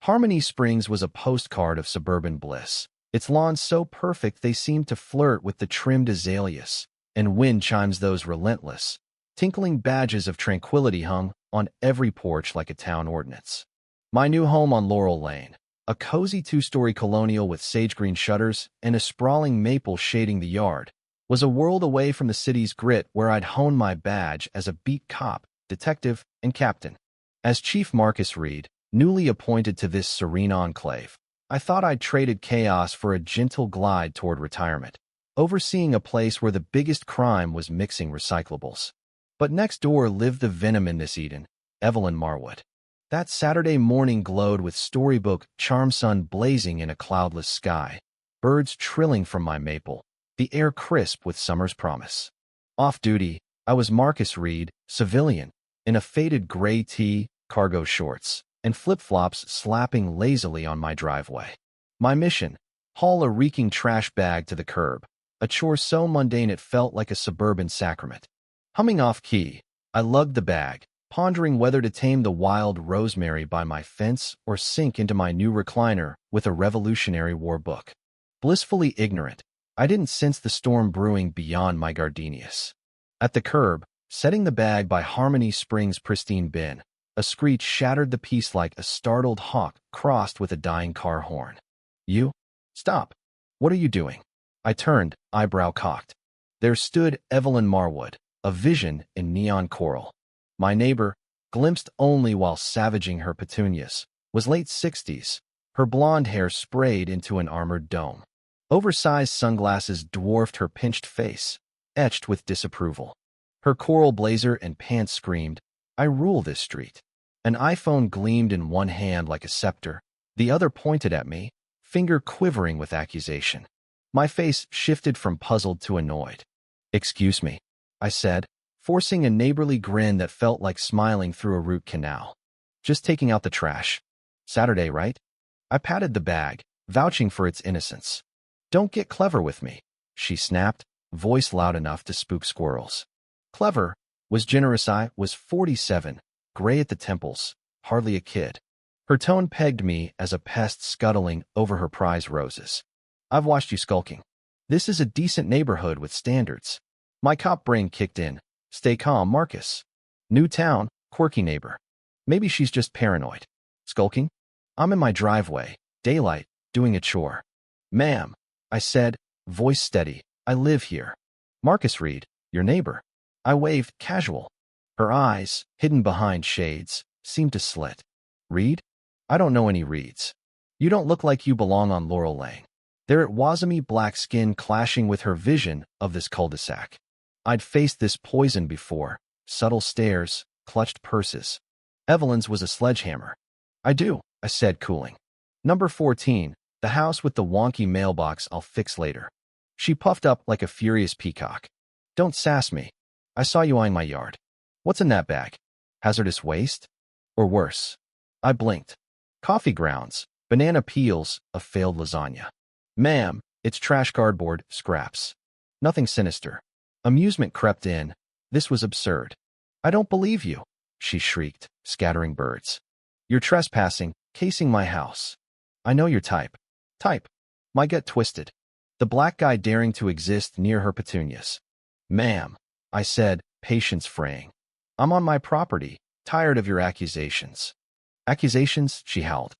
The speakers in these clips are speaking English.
Harmony Springs was a postcard of suburban bliss. Its lawns so perfect they seemed to flirt with the trimmed azaleas, and wind chimes those relentless, tinkling badges of tranquility hung on every porch like a town ordinance. My new home on Laurel Lane, a cozy two-story colonial with sage-green shutters and a sprawling maple shading the yard, was a world away from the city's grit where I'd honed my badge as a beat cop, detective, and captain. As Chief Marcus Reed, newly appointed to this serene enclave, I thought I'd traded chaos for a gentle glide toward retirement, overseeing a place where the biggest crime was mixing recyclables. But next door lived the venom in this Eden, Evelyn Marwood. That Saturday morning glowed with storybook charm, sun blazing in a cloudless sky, birds trilling from my maple, the air crisp with summer's promise. Off duty, I was Marcus Reed, civilian, in a faded gray tee, cargo shorts, and flip-flops slapping lazily on my driveway. My mission: haul a reeking trash bag to the curb, a chore so mundane it felt like a suburban sacrament. Humming off-key, I lugged the bag, pondering whether to tame the wild rosemary by my fence or sink into my new recliner with a Revolutionary War book. Blissfully ignorant, I didn't sense the storm brewing beyond my gardenias. At the curb, setting the bag by Harmony Springs' pristine bin, a screech shattered the peace like a startled hawk crossed with a dying car horn. "You? Stop! What are you doing?" I turned, eyebrow cocked. There stood Evelyn Marwood, a vision in neon coral. My neighbor, glimpsed only while savaging her petunias, was late 60s, her blonde hair sprayed into an armored dome. Oversized sunglasses dwarfed her pinched face, etched with disapproval. Her coral blazer and pants screamed, "I rule this street." An iPhone gleamed in one hand like a scepter, the other pointed at me, finger quivering with accusation. My face shifted from puzzled to annoyed. "Excuse me," I said, forcing a neighborly grin that felt like smiling through a root canal. "Just taking out the trash. Saturday, right?" I patted the bag, vouching for its innocence. "Don't get clever with me," she snapped, voice loud enough to spook squirrels. Clever was generous. I was 47, gray at the temples, hardly a kid. Her tone pegged me as a pest scuttling over her prize roses. "I've watched you skulking. This is a decent neighborhood with standards." My cop brain kicked in. "Stay calm, Marcus. New town, quirky neighbor. Maybe she's just paranoid." "Skulking? I'm in my driveway, daylight, doing a chore." "Ma'am," I said, voice steady, "I live here." "Marcus Reed, your neighbor." I waved, casual. Her eyes, hidden behind shades, seemed to slit. "Reed? I don't know any Reeds. You don't look like you belong on Laurel Lane." There it was, me black skin clashing with her vision of this cul-de-sac. I'd faced this poison before, subtle stares, clutched purses. Evelyn's was a sledgehammer. "I do," I said, cooling. "Number 14, the house with the wonky mailbox I'll fix later." She puffed up like a furious peacock. "Don't sass me. I saw you eyeing my yard. What's in that bag? Hazardous waste? Or worse?" I blinked. "Coffee grounds, banana peels, a failed lasagna." "Ma'am, it's trash, cardboard, scraps. Nothing sinister." Amusement crept in. This was absurd. "I don't believe you," she shrieked, scattering birds. "You're trespassing, casing my house. I know your type." Type. My gut twisted. The black guy daring to exist near her petunias. "Ma'am," I said, patience fraying. "I'm on my property, tired of your accusations." "Accusations?" she howled.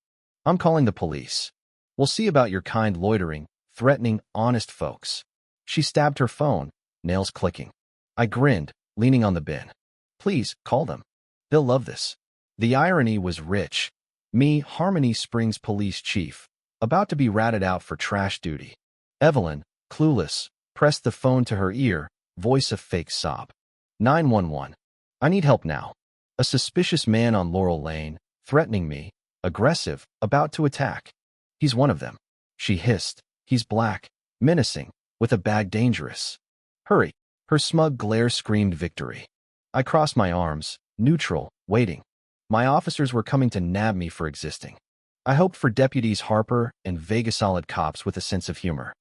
"I'm calling the police. We'll see about your kind loitering, threatening honest folks." She stabbed her phone, nails clicking. I grinned, leaning on the bin. "Please, call them. They'll love this." The irony was rich. Me, Harmony Springs police chief, about to be ratted out for trash duty. Evelyn, clueless, pressed the phone to her ear, voice a fake sob. 911. "I need help now. A suspicious man on Laurel Lane, threatening me, aggressive, about to attack. He's one of them." She hissed. "He's black, menacing, with a bag, dangerous. Hurry." Her smug glare screamed victory. I crossed my arms, neutral, waiting. My officers were coming to nab me for existing. I hoped for deputies Harper and Vegas-solid cops with a sense of humor.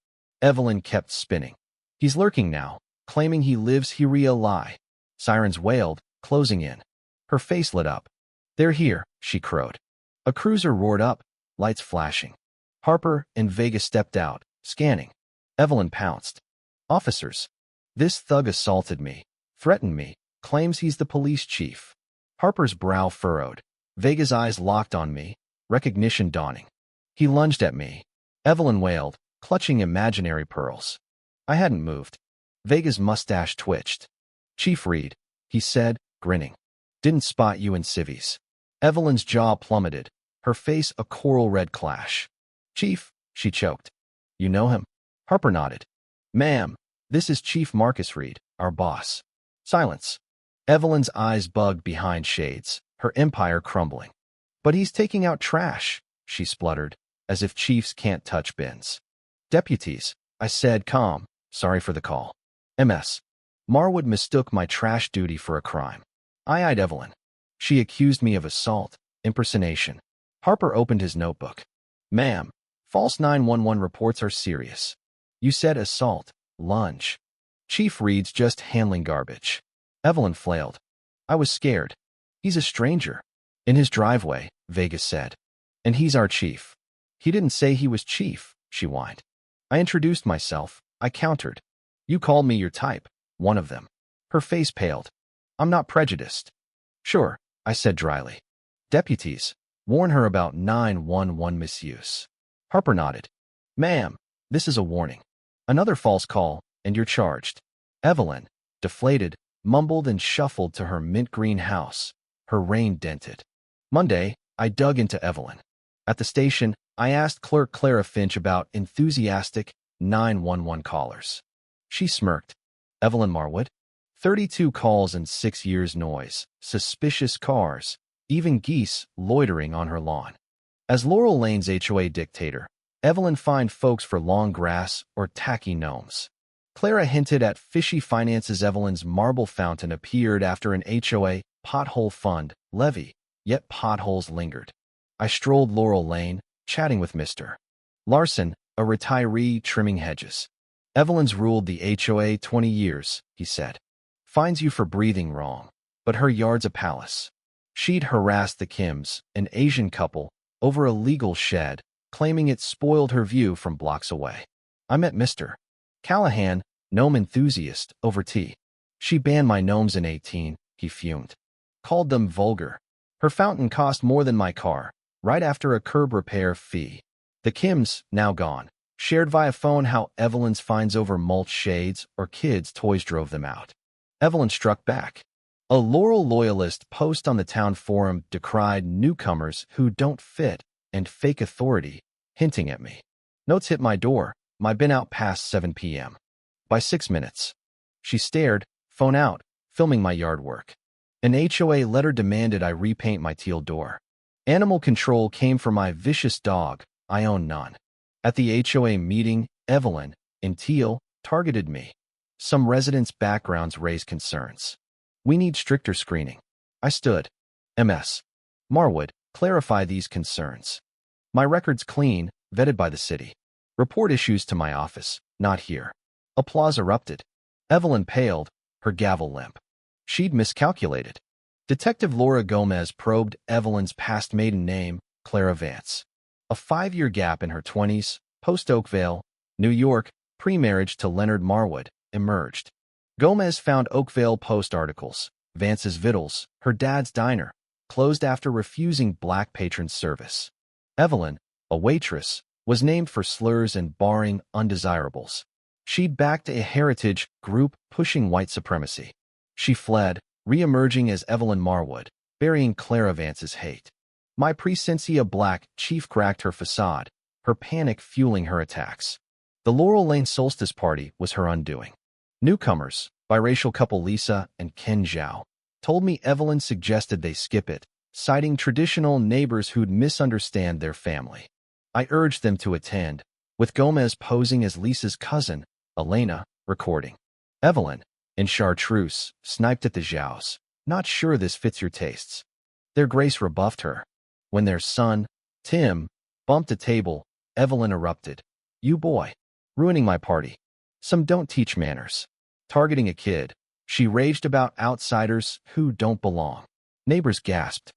Evelyn kept spinning. "He's lurking now, claiming he lives here, a lie." Sirens wailed, closing in. Her face lit up. "They're here," she crowed. A cruiser roared up, lights flashing. Harper and Vega stepped out, scanning. Evelyn pounced. Officers. This thug assaulted me, threatened me, claims he's the police chief. Harper's brow furrowed. Vega's eyes locked on me, recognition dawning. He lunged at me. Evelyn wailed, clutching imaginary pearls. I hadn't moved. Vega's mustache twitched. Chief Reed, he said, grinning. Didn't spot you in civvies. Evelyn's jaw plummeted, her face a coral red clash. Chief, she choked. You know him? Harper nodded. Ma'am, this is Chief Marcus Reed, our boss. Silence. Evelyn's eyes bugged behind shades, her empire crumbling. But he's taking out trash, she spluttered, as if chiefs can't touch bins. Deputies, I said, calm, sorry for the call. MS. Marwood mistook my trash duty for a crime. I eyed Evelyn. She accused me of assault, impersonation. Harper opened his notebook. Ma'am, false 911 reports are serious. You said assault, lunge. Chief Reed's just handling garbage. Evelyn flailed. I was scared. He's a stranger. In his driveway, Vega said. And he's our chief. He didn't say he was chief, she whined. I introduced myself. I countered. You called me your type, one of them. Her face paled. I'm not prejudiced. Sure, I said dryly. Deputies, warn her about 911 misuse. Harper nodded. Ma'am, this is a warning. Another false call, and you're charged. Evelyn, deflated, mumbled and shuffled to her mint green house, her rain dented. Monday, I dug into Evelyn. At the station, I asked Clerk Clara Finch about enthusiastic 911 callers. She smirked. Evelyn Marwood? 32 calls and 6 years noise, suspicious cars, even geese loitering on her lawn. As Laurel Lane's HOA dictator, Evelyn fined folks for long grass or tacky gnomes. Clara hinted at fishy finances. Evelyn's marble fountain appeared after an HOA pothole fund levy, yet potholes lingered. I strolled Laurel Lane, chatting with Mr. Larson, a retiree trimming hedges. Evelyn's ruled the HOA 20 years, he said. Fines you for breathing wrong, but her yard's a palace. She'd harassed the Kims, an Asian couple, over a legal shed, claiming it spoiled her view from blocks away. I met Mr. Callahan, gnome enthusiast, over tea. She banned my gnomes in 18, he fumed. Called them vulgar. Her fountain cost more than my car, right after a curb repair fee. The Kims, now gone, shared via phone how Evelyn's fines over mulch shades or kids' toys drove them out. Evelyn struck back. A Laurel loyalist post on the town forum decried newcomers who don't fit and fake authority, hinting at me. Notes hit my door, my bin out past 7 p.m. By 6 minutes. She stared, phone out, filming my yard work. An HOA letter demanded I repaint my teal door. Animal control came for my vicious dog, I own none. At the HOA meeting, Evelyn, in teal, targeted me. Some residents' backgrounds raised concerns. We need stricter screening. I stood. MS. Marwood, clarify these concerns. My record's clean, vetted by the city. Report issues to my office, not here. Applause erupted. Evelyn paled, her gavel limp. She'd miscalculated. Detective Laura Gomez probed Evelyn's past maiden name, Clara Vance. A 5-year gap in her 20s, post-Oakville, New York, pre-marriage to Leonard Marwood, emerged. Gomez found Oakville Post articles, Vance's Vittles, her dad's diner, closed after refusing black patrons service. Evelyn, a waitress, was named for slurs and barring undesirables. She'd backed a heritage group pushing white supremacy. She fled, re-emerging as Evelyn Marwood, burying Clara Vance's hate. My presentia black chief cracked her facade, her panic fueling her attacks. The Laurel Lane Solstice Party was her undoing. Newcomers, biracial couple Lisa and Ken Zhao, told me Evelyn suggested they skip it, citing traditional neighbors who'd misunderstand their family. I urged them to attend, with Gomez posing as Lisa's cousin, Elena, recording. Evelyn, in chartreuse, sniped at the Zhaos. Not sure this fits your tastes. Their grace rebuffed her. When their son, Tim, bumped a table, Evelyn erupted. You boy. Ruining my party. Some don't teach manners. Targeting a kid, she raged about outsiders who don't belong. Neighbors gasped.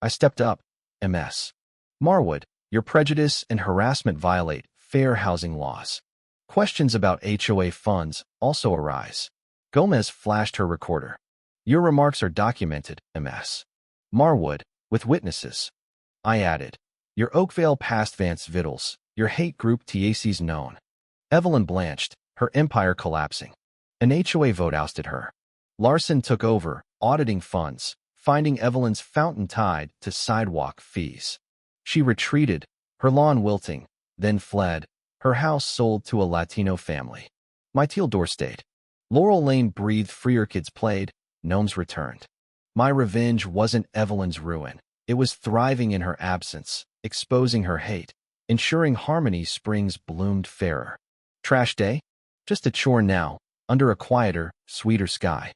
I stepped up. MS. Marwood, Your prejudice and harassment violate fair housing laws. Questions about HOA funds also arise. Gomez flashed her recorder. Your remarks are documented, MS. Marwood, with witnesses. I added. Your Oakvale past Vance Vittles, your hate group TAC's known. Evelyn blanched, her empire collapsing. An HOA vote ousted her. Larson took over, auditing funds, finding Evelyn's fountain tied to sidewalk fees. She retreated, her lawn wilting, then fled, her house sold to a Latino family. My teal door stayed. Laurel Lane breathed freer, kids played, gnomes returned. My revenge wasn't Evelyn's ruin. It was thriving in her absence, exposing her hate, ensuring Harmony Springs bloomed fairer. Trash day? Just a chore now, under a quieter, sweeter sky.